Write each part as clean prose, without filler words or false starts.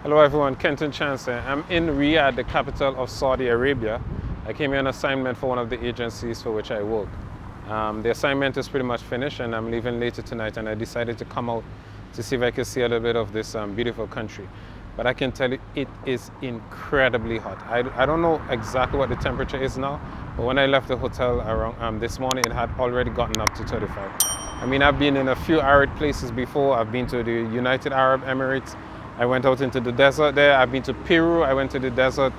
Hello everyone, Kenton Chance here. I'm in Riyadh, the capital of Saudi Arabia. I came here on assignment for one of the agencies for which I work. The assignment is pretty much finished and I'm leaving later tonight, and I decided to come out to see if I could see a little bit of this beautiful country. But I can tell you, it is incredibly hot. I don't know exactly what the temperature is now, but when I left the hotel around this morning, it had already gotten up to 35. I mean, I've been in a few arid places before. I've been to the United Arab Emirates. I went out into the desert there. I've been to Peru. I went to the desert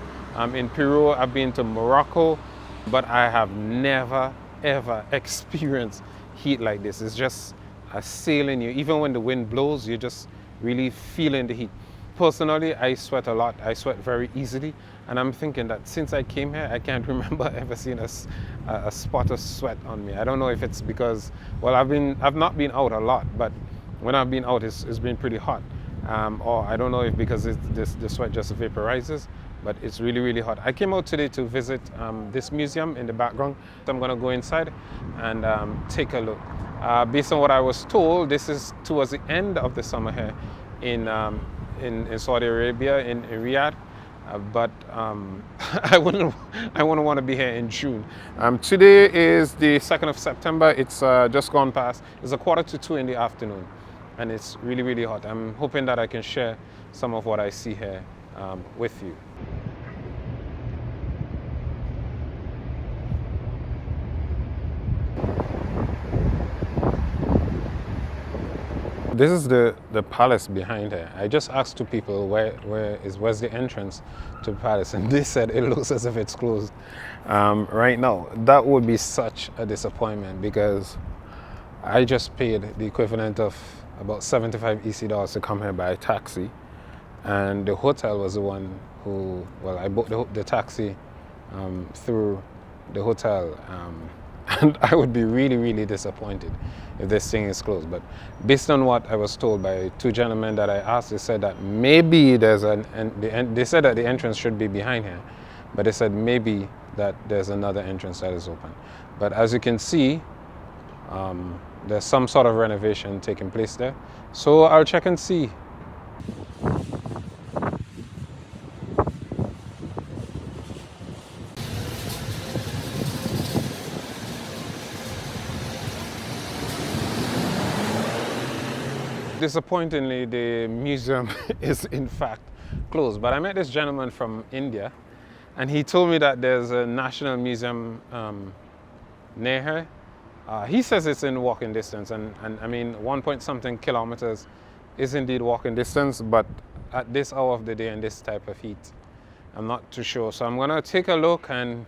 in Peru. I've been to Morocco, but I have never, ever experienced heat like this. It's just assailing you. Even when the wind blows, you're just really feeling the heat. Personally, I sweat a lot. I sweat very easily. And I'm thinking that since I came here, I can't remember ever seeing a spot of sweat on me. I don't know if it's because, well, I've not been out a lot, but when I've been out, it's been pretty hot. Or I don't know if because the sweat just vaporizes, but it's really, really hot. I came out today to visit this museum in the background. So I'm gonna go inside and take a look. Based on what I was told, this is towards the end of the summer here in Saudi Arabia, in Riyadh. But I wouldn't want to be here in June. Today is the 2nd of September. It's just gone past. It's 1:45 in the afternoon. And it's really, really hot. I'm hoping that I can share some of what I see here with you. This is the palace behind here. I just asked two people where's the entrance to the palace, and they said it looks as if it's closed right now. That would be such a disappointment because I just paid the equivalent of about 75 EC dollars to come here by taxi, and the hotel was the one who, well, I booked the taxi through the hotel, and I would be really, really disappointed if this thing is closed. But based on what I was told by two gentlemen that I asked, they said that maybe they said that the entrance should be behind here, but they said maybe that there's another entrance that is open. But as you can see, there's some sort of renovation taking place there. So I'll check and see. Disappointingly, the museum is in fact closed. But I met this gentleman from India, and he told me that there's a national museum near here. He says it's in walking distance, and I mean 1 point something kilometers is indeed walking distance, but at this hour of the day and this type of heat, I'm not too sure. So I'm gonna take a look and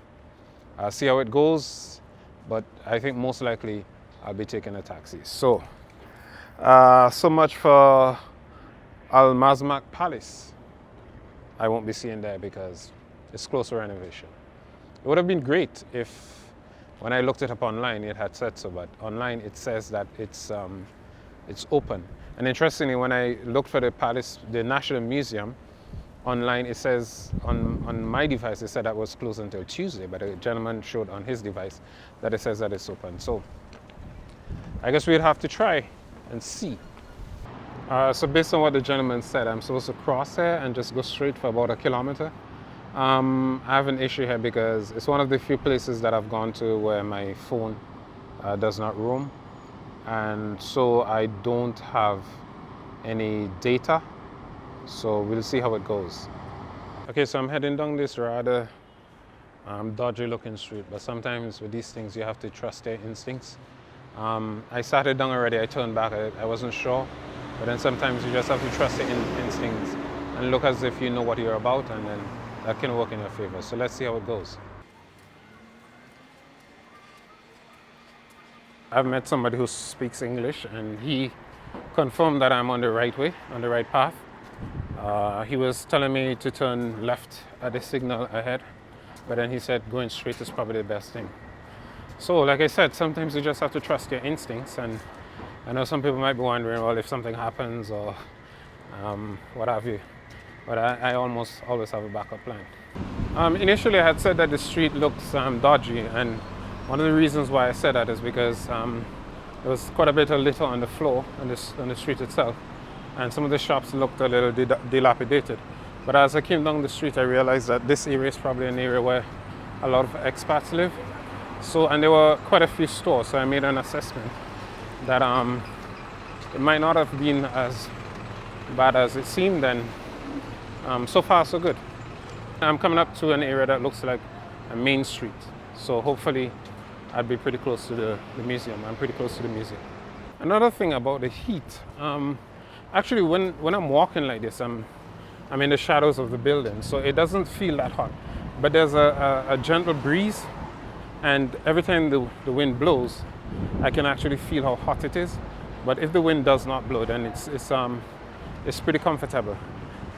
see how it goes, but I think most likely I'll be taking a taxi. So much for Masmak Palace. I won't be seeing there because it's close to renovation. It would have been great if when I looked it up online, it had said so, but online it says that it's open. And interestingly, when I looked for the palace, the National Museum, online it says, on my device, it said that was closed until Tuesday, but a gentleman showed on his device that it says that it's open. So I guess we'd have to try and see. So based on what the gentleman said, I'm supposed to cross here and just go straight for about 1 kilometer. I have an issue here because it's one of the few places that I've gone to where my phone does not roam, and so I don't have any data, so we'll see how it goes. Okay, so I'm heading down this rather dodgy looking street, but sometimes with these things you have to trust your instincts. I started down already, I turned back, I wasn't sure, but then sometimes you just have to trust your instincts and look as if you know what you're about, and then that can work in your favor. So let's see how it goes. I've met somebody who speaks English, and he confirmed that I'm on the right way, on the right path. He was telling me to turn left at the signal ahead, but then he said going straight is probably the best thing. So like I said, sometimes you just have to trust your instincts, and I know some people might be wondering, well, if something happens or what have you. But I almost always have a backup plan. Initially, I had said that the street looks dodgy, and one of the reasons why I said that is because there was quite a bit of litter on the floor, on the street itself. and some of the shops looked a little dilapidated. But as I came down the street, I realized that this area is probably an area where a lot of expats live. So, and there were quite a few stores, so I made an assessment that it might not have been as bad as it seemed, and so far so good. I'm coming up to an area that looks like a main street, so hopefully I'd be pretty close to the museum. I'm pretty close to the museum. Another thing about the heat, actually when I'm walking like this, I'm in the shadows of the building, so it doesn't feel that hot. But there's a gentle breeze, and every time the wind blows, I can actually feel how hot it is. But if the wind does not blow, then it's pretty comfortable.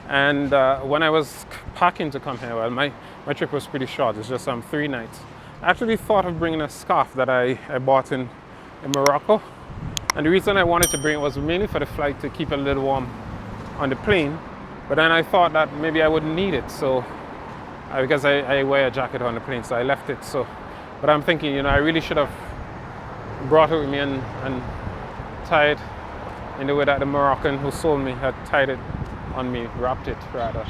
And when I was packing to come here, well, my trip was pretty short. It's just 3 nights. I actually thought of bringing a scarf that I bought in Morocco. And the reason I wanted to bring it was mainly for the flight, to keep it a little warm on the plane. But then I thought that maybe I wouldn't need it, so because I wear a jacket on the plane, so I left it. So, but I'm thinking, you know, I really should have brought it with me and tied in the way that the Moroccan who sold me had tied it on me, wrapped it rather,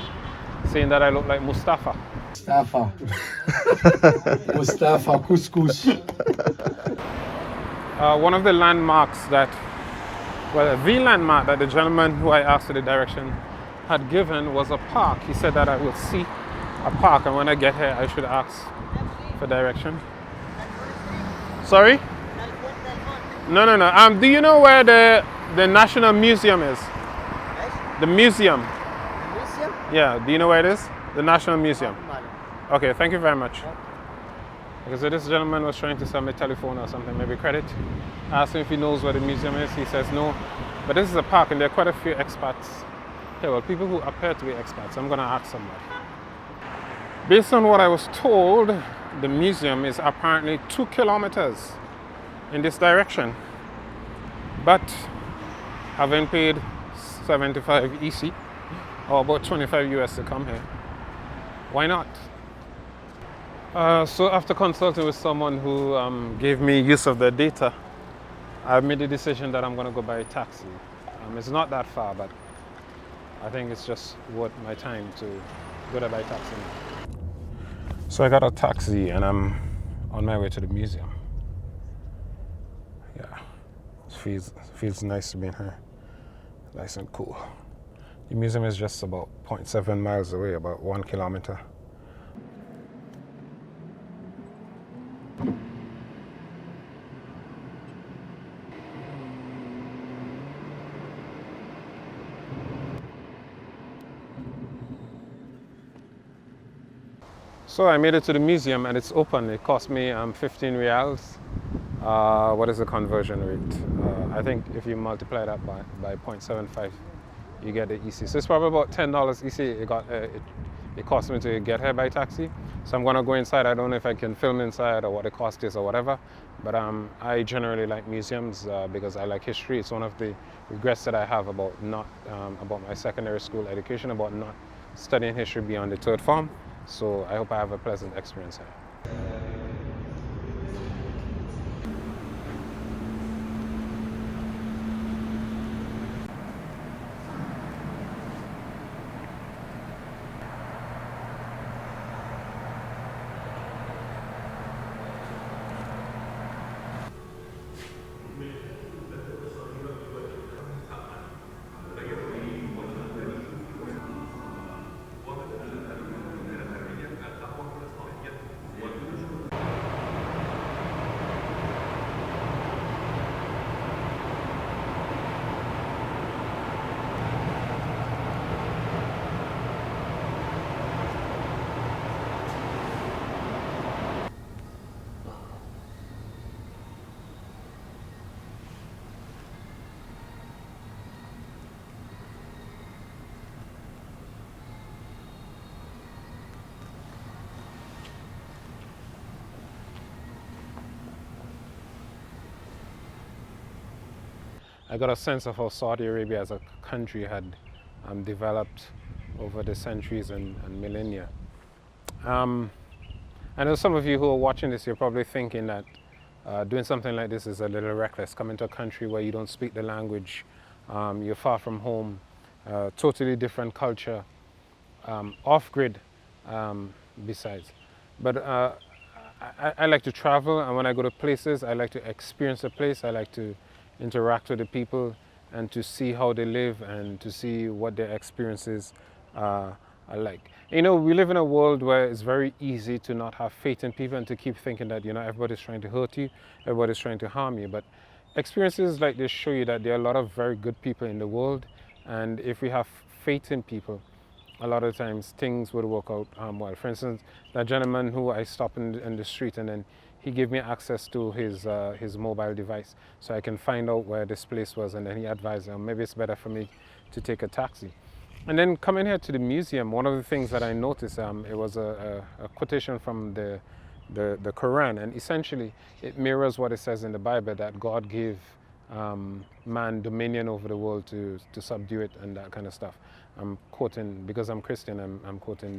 saying that I look like Mustafa. Mustafa. Mustafa couscous. One of the landmarks the landmark that the gentleman who I asked for the direction had given was a park. He said that I will see a park, and when I get here, I should ask for direction. Sorry? No. Do you know where the National Museum is? The museum. Museum? Yeah, do you know where it is? The National Museum. Okay, thank you very much. Because this gentleman was trying to sell me a telephone or something, maybe credit. I asked him if he knows where the museum is. He says no. But this is a park, and there are quite a few expats here. Well, people who appear to be expats. I'm going to ask somebody. Based on what I was told, the museum is apparently 2 kilometers in this direction. But having paid 75 EC, or about 25 US to come here, why not? So after consulting with someone who gave me use of their data, I've made the decision that I'm going to go by taxi. It's not that far, but I think it's just worth my time to go there by taxi. So I got a taxi and I'm on my way to the museum. Yeah, it feels nice to be in here. Nice and cool. The museum is just about 0.7 miles away, about 1 kilometer. So I made it to the museum and it's open. It cost me 15 reals. What is the conversion rate? I think if you multiply that by 0.75, you get the EC. So it's probably about $10 EC. It cost me to get here by taxi. So I'm gonna go inside. I don't know if I can film inside or what the cost is or whatever. But I generally like museums because I like history. It's one of the regrets that I have about about my secondary school education, about not studying history beyond the 3rd form. So I hope I have a pleasant experience here. I got a sense of how Saudi Arabia as a country had developed over the centuries and millennia. I know some of you who are watching this, you're probably thinking that doing something like this is a little reckless. Coming to a country where you don't speak the language, you're far from home, totally different culture, off-grid besides. But I like to travel, and when I go to places, I like to experience a place. I like to interact with the people and to see how they live and to see what their experiences are like. You know, we live in a world where it's very easy to not have faith in people and to keep thinking that, you know, everybody's trying to hurt you, everybody's trying to harm you. But experiences like this show you that there are a lot of very good people in the world, and if we have faith in people, a lot of times things would work out well. For instance, that gentleman who I stopped in the street, and then he gave me access to his mobile device so I can find out where this place was, and then he advised me, maybe it's better for me to take a taxi. And then coming here to the museum, one of the things that I noticed, it was a quotation from the Quran, and essentially it mirrors what it says in the Bible, that God gave man dominion over the world to subdue it and that kind of stuff. I'm quoting, because I'm Christian, I'm quoting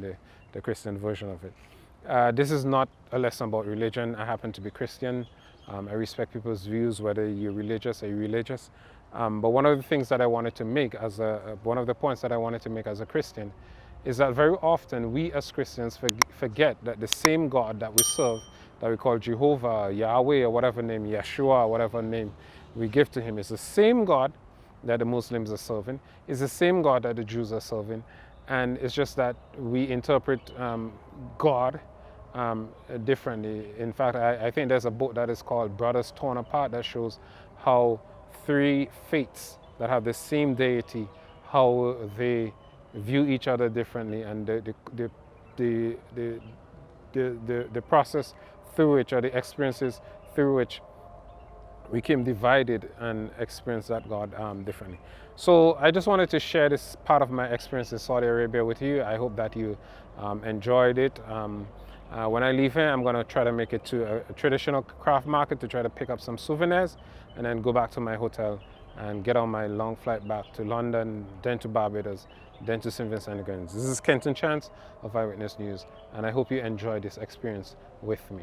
the Christian version of it. This is not a lesson about religion. I happen to be Christian. I respect people's views, whether you're religious or irreligious. But one of the things that I wanted to make one of the points that I wanted to make as a Christian is that very often we as Christians forget that the same God that we serve, that we call Jehovah, Yahweh, or whatever name, Yeshua, or whatever name we give to him, is the same God that the Muslims are serving, is the same God that the Jews are serving. And it's just that we interpret God differently. In fact, I think there's a book that is called Brothers Torn Apart that shows how three faiths that have the same deity, how they view each other differently, and the process through which, or the experiences through which we came divided and experienced that God differently. So I just wanted to share this part of my experience in Saudi Arabia with you. I hope that you enjoyed it. When I leave here, I'm going to try to make it to a traditional craft market to try to pick up some souvenirs, and then go back to my hotel and get on my long flight back to London, then to Barbados, then to St. Vincent and the Grenadines. This is Kenton Chance of Eyewitness News, and I hope you enjoy this experience with me.